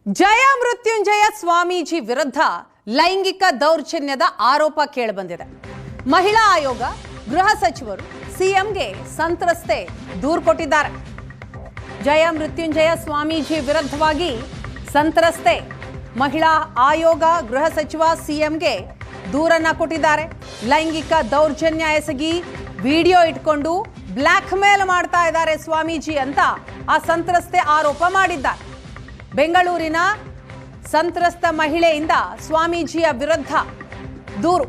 ಜಯ ಮೃತ್ಯುಂಜಯ ಸ್ವಾಮೀಜಿ ವಿರುದ್ಧ ಲೈಂಗಿಕ ದೌರ್ಜನ್ಯದ ಆರೋಪ ಕೇಳಿಬಂದಿದೆ. ಮಹಿಳಾ ಆಯೋಗ, ಗೃಹ ಸಚಿವರು ಸಿಎಂಗೆ ಸಂತ್ರಸ್ತೆ ದೂರು ಕೊಟ್ಟಿದ್ದಾರೆ. ಜಯ ಮೃತ್ಯುಂಜಯ ಸ್ವಾಮೀಜಿ ವಿರುದ್ಧವಾಗಿ ಸಂತ್ರಸ್ತೆ ಮಹಿಳಾ ಆಯೋಗ, ಗೃಹ ಸಚಿವ ಸಿಎಂಗೆ ದೂರನ್ನ ಕೊಟ್ಟಿದ್ದಾರೆ. ಲೈಂಗಿಕ ದೌರ್ಜನ್ಯ ಎಸಗಿ ವಿಡಿಯೋ ಇಟ್ಕೊಂಡು ಬ್ಲ್ಯಾಕ್ ಮೇಲ್ ಮಾಡ್ತಾ ಇದ್ದಾರೆ ಸ್ವಾಮೀಜಿ ಅಂತ ಆ ಸಂತ್ರಸ್ತೆ ಆರೋಪ ಮಾಡಿದ್ದಾರೆ. ಬೆಂಗಳೂರಿನ ಸಂತ್ರಸ್ತ ಮಹಿಳೆಯಿಂದ ಸ್ವಾಮೀಜಿಯ ವಿರುದ್ಧ ದೂರು.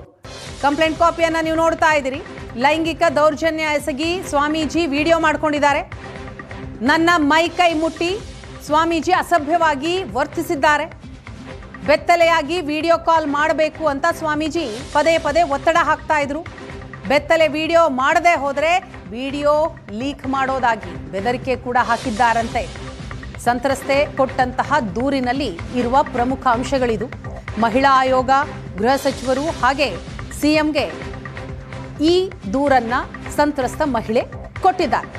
ಕಂಪ್ಲೇಂಟ್ ಕಾಪಿಯನ್ನು ನೀವು ನೋಡ್ತಾ ಇದ್ದೀರಿ. ಲೈಂಗಿಕ ದೌರ್ಜನ್ಯ ಎಸಗಿ ಸ್ವಾಮೀಜಿ ವಿಡಿಯೋ ಮಾಡ್ಕೊಂಡಿದ್ದಾರೆ. ನನ್ನ ಮೈ ಕೈ ಮುಟ್ಟಿ ಸ್ವಾಮೀಜಿ ಅಸಭ್ಯವಾಗಿ ವರ್ತಿಸಿದ್ದಾರೆ. ಬೆತ್ತಲೆಯಾಗಿ ವಿಡಿಯೋ ಕಾಲ್ ಮಾಡಬೇಕು ಅಂತ ಸ್ವಾಮೀಜಿ ಪದೇ ಪದೇ ಒತ್ತಡ ಹಾಕ್ತಾ ಇದ್ರು. ಬೆತ್ತಲೆ ವಿಡಿಯೋ ಮಾಡದೆ ಹೋದರೆ ವಿಡಿಯೋ ಲೀಕ್ ಮಾಡೋದಾಗಿ ಬೆದರಿಕೆ ಕೂಡ ಹಾಕಿದ್ದಾರಂತೆ. ಸಂತ್ರಸ್ತೆ ಕೊಟ್ಟಂತಹ ದೂರಿನಲ್ಲಿ ಇರುವ ಪ್ರಮುಖ ಅಂಶಗಳಿದು. ಮಹಿಳಾ ಆಯೋಗ, ಗೃಹ ಸಚಿವರು ಹಾಗೆ ಸಿಎಂಗೆ ಈ ದೂರನ್ನ ಸಂತ್ರಸ್ತ ಮಹಿಳೆ ಕೊಟ್ಟಿದ್ದಾರೆ.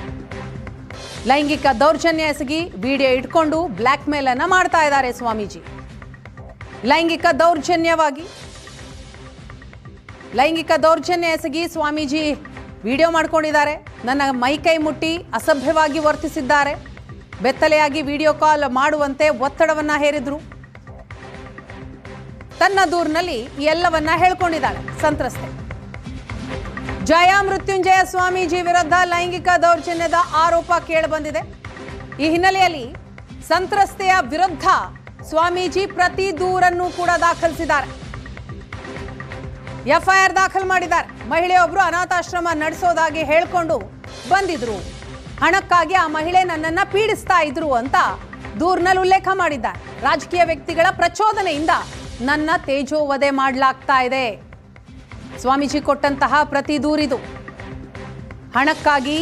ಲೈಂಗಿಕ ದೌರ್ಜನ್ಯ ಎಸಗಿ ವಿಡಿಯೋ ಇಟ್ಕೊಂಡು ಬ್ಲ್ಯಾಕ್ ಮೇಲ್ ಅನ್ನ ಮಾಡ್ತಾ ಇದ್ದಾರೆ ಸ್ವಾಮೀಜಿ. ಲೈಂಗಿಕ ದೌರ್ಜನ್ಯ ಎಸಗಿ ಸ್ವಾಮೀಜಿ ವಿಡಿಯೋ ಮಾಡ್ಕೊಂಡಿದ್ದಾರೆ. ನನ್ನ ಮೈ ಕೈ ಮುಟ್ಟಿ ಅಸಭ್ಯವಾಗಿ ವರ್ತಿಸಿದ್ದಾರೆ. ಬೆತ್ತಲೆಯಾಗಿ ವಿಡಿಯೋ ಕಾಲ್ ಮಾಡುವಂತೆ ಒತ್ತಡವನ್ನ ಹೇರಿದ್ರು. ತನ್ನ ದೂರಿನಲ್ಲಿ ಎಲ್ಲವನ್ನ ಹೇಳ್ಕೊಂಡಿದ್ದಾಳೆ ಸಂತ್ರಸ್ತೆ. ಜಯ ಮೃತ್ಯುಂಜಯ ಸ್ವಾಮೀಜಿ ವಿರುದ್ಧ ಲೈಂಗಿಕ ದೌರ್ಜನ್ಯದ ಆರೋಪ ಕೇಳಿಬಂದಿದೆ. ಈ ಹಿನ್ನೆಲೆಯಲ್ಲಿ ಸಂತ್ರಸ್ತೆಯ ವಿರುದ್ಧ ಸ್ವಾಮೀಜಿ ಪ್ರತಿ ದೂರನ್ನು ಕೂಡ ದಾಖಲಿಸಿದ್ದಾರೆ. ಎಫ್ಐಆರ್ ದಾಖಲು ಮಾಡಿದ್ದಾರೆ. ಮಹಿಳೆಯೊಬ್ಬರು ಅನಾಥಾಶ್ರಮ ನಡೆಸೋದಾಗಿ ಹೇಳ್ಕೊಂಡು ಬಂದಿದ್ರು. ಹಣಕ್ಕಾಗಿ ಆ ಮಹಿಳೆ ನನ್ನನ್ನ ಪೀಡಿಸ್ತಾ ಇದ್ರು ಅಂತ ದೂರಿನಲ್ಲಿ ಉಲ್ಲೇಖ ಮಾಡಿದ್ದಾರೆ. ರಾಜಕೀಯ ವ್ಯಕ್ತಿಗಳ ಪ್ರಚೋದನೆಯಿಂದ ನನ್ನ ತೇಜೋವಧೆ ಮಾಡಲಾಗ್ತಾ ಇದೆ. ಸ್ವಾಮೀಜಿ ಕೊಟ್ಟಂತಹ ಪ್ರತಿ ದೂರಿದು. ಹಣಕ್ಕಾಗಿ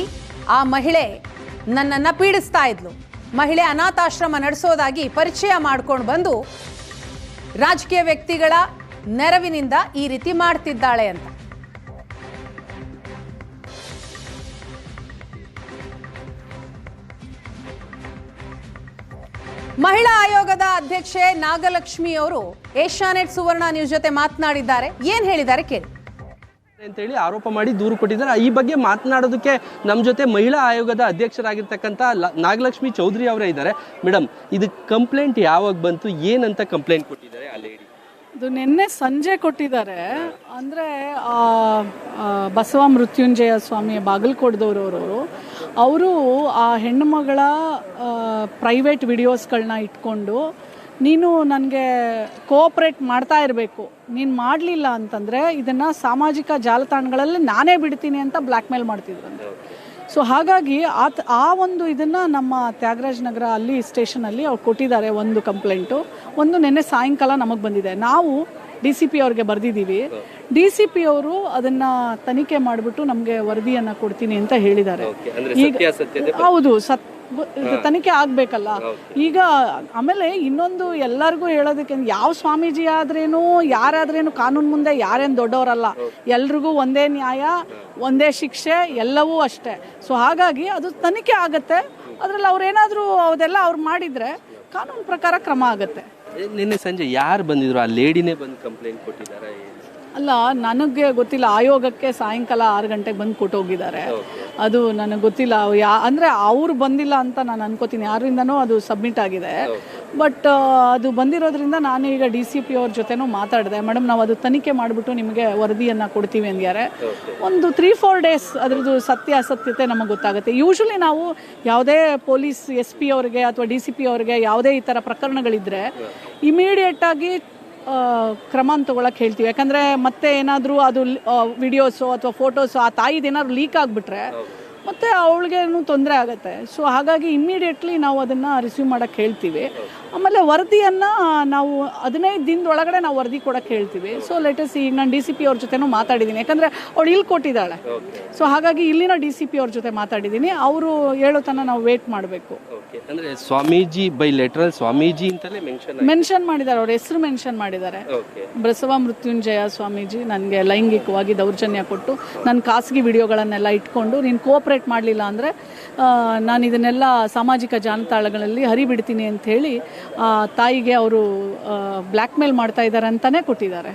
ಆ ಮಹಿಳೆ ನನ್ನನ್ನ ಪೀಡಿಸ್ತಾ ಇದ್ಲು. ಮಹಿಳೆ ಅನಾಥಾಶ್ರಮ ನಡೆಸೋದಾಗಿ ಪರಿಚಯ ಮಾಡ್ಕೊಂಡು ಬಂದು ರಾಜಕೀಯ ವ್ಯಕ್ತಿಗಳ ನೆರವಿನಿಂದ ಈ ರೀತಿ ಮಾಡ್ತಿದ್ದಾಳೆ ಅಂತ. ಮಹಿಳಾ ಆಯೋಗದ ಅಧ್ಯಕ್ಷೆ ನಾಗಲಕ್ಷ್ಮಿ ಅವರು ಏಷ್ಯಾನೆಟ್ ಸುವರ್ಣ ನ್ಯೂಸ್ ಜೊತೆ ಮಾತನಾಡಿದ್ದಾರೆ. ಏನ್ ಹೇಳಿದ್ದಾರೆ ಕೇಳಿ ಅಂತೇಳಿ ಆರೋಪ ಮಾಡಿ ದೂರು ಕೊಟ್ಟಿದ್ದಾರೆ. ಈ ಬಗ್ಗೆ ಮಾತನಾಡೋದಕ್ಕೆ ನಮ್ಮ ಜೊತೆ ಮಹಿಳಾ ಆಯೋಗದ ಅಧ್ಯಕ್ಷರಾಗಿರ್ತಕ್ಕಂಥ ನಾಗಲಕ್ಷ್ಮಿ ಚೌಧರಿ ಅವರೇ ಇದ್ದಾರೆ. ಮೇಡಮ್, ಇದು ಕಂಪ್ಲೇಂಟ್ ಯಾವಾಗ ಬಂತು, ಏನಂತ ಕಂಪ್ಲೇಂಟ್ ಕೊಟ್ಟಿದ್ದಾರೆ ಆ ಲೇಡಿ? ಇದು ನಿನ್ನೆ ಸಂಜೆ ಕೊಟ್ಟಿದ್ದಾರೆ. ಅಂದರೆ ಬಸವ ಮೃತ್ಯುಂಜಯ ಸ್ವಾಮಿ ಬಾಗಲಕೋಟದವರು ಅವರು ಆ ಹೆಣ್ಣು ಮಗಳ ಪ್ರೈವೇಟ್ ವಿಡಿಯೋಸ್ಗಳನ್ನ ಇಟ್ಕೊಂಡು ನೀನು ನನಗೆ ಕೋಆಪ್ರೇಟ್ ಮಾಡ್ತಾ ಇರಬೇಕು, ನೀನು ಮಾಡಲಿಲ್ಲ ಅಂತಂದರೆ ಇದನ್ನು ಸಾಮಾಜಿಕ ಜಾಲತಾಣಗಳಲ್ಲಿ ನಾನೇ ಬಿಡ್ತೀನಿ ಅಂತ ಬ್ಲ್ಯಾಕ್ ಮೇಲ್ ಮಾಡ್ತಿದ್ರಂತೆ. ಸೊ ಹಾಗಾಗಿ ಆ ಒಂದು ಇದನ್ನು ನಮ್ಮ ತ್ಯಾಗರಾಜ್ ನಗರ ಅಲ್ಲಿ ಸ್ಟೇಷನಲ್ಲಿ ಅವ್ರು ಕೊಟ್ಟಿದ್ದಾರೆ. ಒಂದು ಕಂಪ್ಲೇಂಟು, ಒಂದು ನಿನ್ನೆ ಸಾಯಂಕಾಲ ನಮಗೆ ಬಂದಿದೆ. ನಾವು DCP ಅವ್ರಿಗೆ ಬರೆದಿದ್ದೀವಿ. DCP ಅವರು ಅದನ್ನು ತನಿಖೆ ಮಾಡಿಬಿಟ್ಟು ನಮಗೆ ವರದಿಯನ್ನು ಕೊಡ್ತೀನಿ ಅಂತ ಹೇಳಿದ್ದಾರೆ. ಈಗ ಹೌದು, ತನಿಖೆ ಆಗಬೇಕಲ್ಲ. ಈಗ ಆಮೇಲೆ ಇನ್ನೊಂದು ಎಲ್ಲರಿಗೂ ಹೇಳೋದಕ್ಕೆ, ಯಾವ ಸ್ವಾಮೀಜಿ ಆದ್ರೇನು ಯಾರಾದ್ರೇನು ಕಾನೂನು ಮುಂದೆ ಯಾರೇನು ದೊಡ್ಡವರಲ್ಲ, ಎಲ್ರಿಗೂ ಒಂದೇ ನ್ಯಾಯ, ಒಂದೇ ಶಿಕ್ಷೆ, ಎಲ್ಲವೂ ಅಷ್ಟೇ. ಸೊ ಹಾಗಾಗಿ ಅದು ತನಿಖೆ ಆಗುತ್ತೆ. ಅದರಲ್ಲಿ ಅವ್ರೇನಾದರೂ ಅದೆಲ್ಲ ಅವ್ರು ಮಾಡಿದರೆ ಕಾನೂನು ಪ್ರಕಾರ ಕ್ರಮ ಆಗುತ್ತೆ. ನಿನ್ನೆ ಸಂಜೆ ಯಾರು ಬಂದಿದ್ರು? ಆ ಲೇಡಿನೇ ಬಂದು ಕಂಪ್ಲೇಂಟ್ ಕೊಟ್ಟಿದ್ದಾರೆ? ಅಲ್ಲ, ನನಗೆ ಗೊತ್ತಿಲ್ಲ. ಆಯೋಗಕ್ಕೆ ಸಾಯಂಕಾಲ 6 ಗಂಟೆಗೆ ಬಂದು ಕೊಟ್ಟೋಗಿದ್ದಾರೆ. ಅದು ನನಗೆ ಗೊತ್ತಿಲ್ಲ. ಅಂದರೆ ಅವ್ರು ಬಂದಿಲ್ಲ ಅಂತ ನಾನು ಅನ್ಕೋತೀನಿ. ಯಾರಿಂದನೂ ಅದು ಸಬ್ಮಿಟ್ ಆಗಿದೆ. ಬಟ್ ಅದು ಬಂದಿರೋದ್ರಿಂದ ನಾನು ಈಗ DCP ಅವ್ರ ಜೊತೆನೂ ಮಾತಾಡಿದೆ. ಮೇಡಮ್, ನಾವು ಅದು ತನಿಖೆ ಮಾಡಿಬಿಟ್ಟು ನಿಮಗೆ ವರದಿಯನ್ನು ಕೊಡ್ತೀವಿ ಅಂದ್ಯಾರೆ. ಒಂದು 3-4 ಡೇಸ್ ಅದರದ್ದು ಸತ್ಯಾಸತ್ಯತೆ ನಮಗೆ ಗೊತ್ತಾಗುತ್ತೆ. ಯೂಶ್ವಲಿ ನಾವು ಯಾವುದೇ ಪೊಲೀಸ್ SP ಅವ್ರಿಗೆ ಅಥವಾ DCP ಅವ್ರಿಗೆ ಯಾವುದೇ ಈ ಥರ ಪ್ರಕರಣಗಳಿದ್ದರೆ ಇಮಿಡಿಯೇಟಾಗಿ ಕ್ರಮ ತಗೊಳಕ್ಕೆ ಹೇಳ್ತೀವಿ. ಯಾಕಂದರೆ ಮತ್ತೆ ಏನಾದರೂ ಅದು ವಿಡಿಯೋಸು ಅಥವಾ ಫೋಟೋಸು ಆ ತಾಯಿದೇನಾದ್ರು ಲೀಕ್ ಆಗಿಬಿಟ್ರೆ ಮತ್ತು ಅವಳಿಗೇನು ತೊಂದರೆ ಆಗುತ್ತೆ. ಸೊ ಹಾಗಾಗಿ ಇಮ್ಮಿಡಿಯೇಟ್ಲಿ ನಾವು ಅದನ್ನು ರಿಸೀವ್ ಮಾಡೋಕ್ಕೆ ಹೇಳ್ತೀವಿ. ಆಮೇಲೆ ವರದಿಯನ್ನು ನಾವು 15 ದಿನದೊಳಗಡೆ ನಾವು ವರದಿ ಕೊಡೋಕ್ಕೆ ಹೇಳ್ತೀವಿ. ಸೊ ಲೆಟಸ್ ಈಗ ನಾನು DCP ಅವ್ರ ಜೊತೆನೂ ಮಾತಾಡಿದ್ದೀನಿ. ಯಾಕಂದರೆ ಅವಳು ಇಲ್ಲಿ ಕೊಟ್ಟಿದ್ದಾಳೆ. ಸೊ ಹಾಗಾಗಿ ಇಲ್ಲಿನ DCP ಅವ್ರ ಜೊತೆ ಮಾತಾಡಿದ್ದೀನಿ. ಅವರು ಹೇಳೋ ತನಕ ನಾವು ವೇಟ್ ಮಾಡಬೇಕು. ಅಂದರೆ ಸ್ವಾಮೀಜಿ ಬೈ ಲೆಟರಲ್ ಸ್ವಾಮೀಜಿ ಅಂತಲೇ ಮೆನ್ಷನ್ ಮಾಡಿದ್ದಾರೆ. ಅವ್ರ ಹೆಸರು ಮೆನ್ಷನ್ ಮಾಡಿದ್ದಾರೆ. ಬಸವ ಮೃತ್ಯುಂಜಯ ಸ್ವಾಮೀಜಿ ನನಗೆ ಲೈಂಗಿಕವಾಗಿ ದೌರ್ಜನ್ಯ ಕೊಟ್ಟು ನನ್ನ ಖಾಸಗಿ ವಿಡಿಯೋಗಳನ್ನೆಲ್ಲ ಇಟ್ಕೊಂಡು ನೀನು ಕೋಆಪರೇಟ್ ಕೋಆಪ್ರೇಟ್ ಮಾಡಲಿಲ್ಲ ಅಂದರೆ ನಾನು ಇದನ್ನೆಲ್ಲ ಸಾಮಾಜಿಕ ಜಾಲತಾಣಗಳಲ್ಲಿ ಹರಿಬಿಡ್ತೀನಿ ಅಂತ ಹೇಳಿ ತಾಯಿಗೆ ಅವರು ಬ್ಲ್ಯಾಕ್ ಮೇಲ್ ಮಾಡ್ತಾ ಇದ್ದಾರೆ ಅಂತಲೇ ಕೊಟ್ಟಿದ್ದಾರೆ.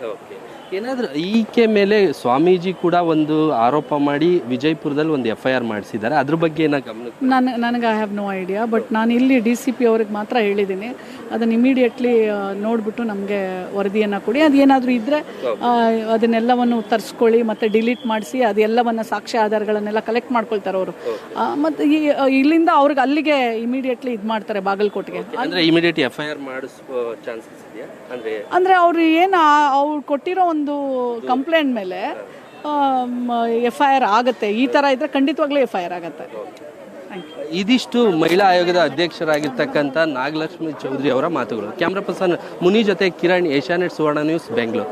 ಏನಾದರೂ ಈಕೆ ಮೇಲೆ ಸ್ವಾಮೀಜಿ ಕೂಡ ಒಂದು ಆರೋಪ ಮಾಡಿ ವಿಜಯಪುರದಲ್ಲಿ ಒಂದು FIR ಮಾಡಿಸಿದ್ದಾರೆ, ಅದ್ರ ಬಗ್ಗೆ ಏನೋ ಗಮನಕ್ಕೆ? ನನಗೆ I have no idea, but ನಾನು ಇಲ್ಲಿ DCP ಅವ್ರಿಗೆ ಮಾತ್ರ ಹೇಳಿದ್ದೀನಿ ಅದನ್ನು ಇಮಿಡಿಯೇಟ್ಲಿ ನೋಡಿಬಿಟ್ಟು ನಮಗೆ ವರದಿಯನ್ನು ಕೊಡಿ, ಅದೇನಾದರೂ ಇದ್ದರೆ ಅದನ್ನೆಲ್ಲವನ್ನು ತರಿಸ್ಕೊಳ್ಳಿ ಮತ್ತು ಡಿಲೀಟ್ ಮಾಡಿಸಿ ಅದೆಲ್ಲವನ್ನು ಸಾಕ್ಷ್ಯ ಆಧಾರಗಳನ್ನೆಲ್ಲ ಕಲೆಕ್ಟ್ ಮಾಡ್ಕೊಳ್ತಾರೆ ಅವರು. ಮತ್ತು ಇಲ್ಲಿಂದ ಅವ್ರಿಗೆ ಅಲ್ಲಿಗೆ ಇಮಿಡಿಯೇಟ್ಲಿ ಇದು ಮಾಡ್ತಾರೆ ಬಾಗಲಕೋಟೆಗೆ. ಅಂದರೆ ಇಮಿಡಿಯೇಟ್ FIR ಮಾಡಿಸುವ ಚಾನ್ಸಸ್ ಇದೆಯಾ? ಅಂದರೆ ಅವರು ಏನು ಅವ್ರು ಕೊಟ್ಟಿರೋ ಒಂದು ಕಂಪ್ಲೇಂಟ್ ಮೇಲೆ FIR ಆಗುತ್ತೆ. ಈ ಥರ ಇದ್ರೆ ಖಂಡಿತವಾಗ್ಲೂ FIR ಆಗುತ್ತೆ. ಇದಿಷ್ಟು ಮಹಿಳಾ ಆಯೋಗದ ಅಧ್ಯಕ್ಷರಾಗಿರ್ತಕ್ಕಂಥ ನಾಗಲಕ್ಷ್ಮಿ ಚೌಧರಿ ಅವರ ಮಾತುಗಳು. ಕ್ಯಾಮ್ರಾ ಪರ್ಸನ್ ಮುನಿ ಜೊತೆ ಕಿರಣ್, ಏಷ್ಯಾನೆಟ್ ಸುವರ್ಣ ನ್ಯೂಸ್, ಬೆಂಗಳೂರು.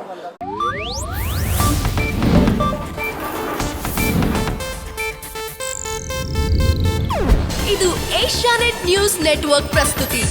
ಇದು ಏಷ್ಯಾನೆಟ್ ನ್ಯೂಸ್ ನೆಟ್ವರ್ಕ್ ಪ್ರಸ್ತುತಿ.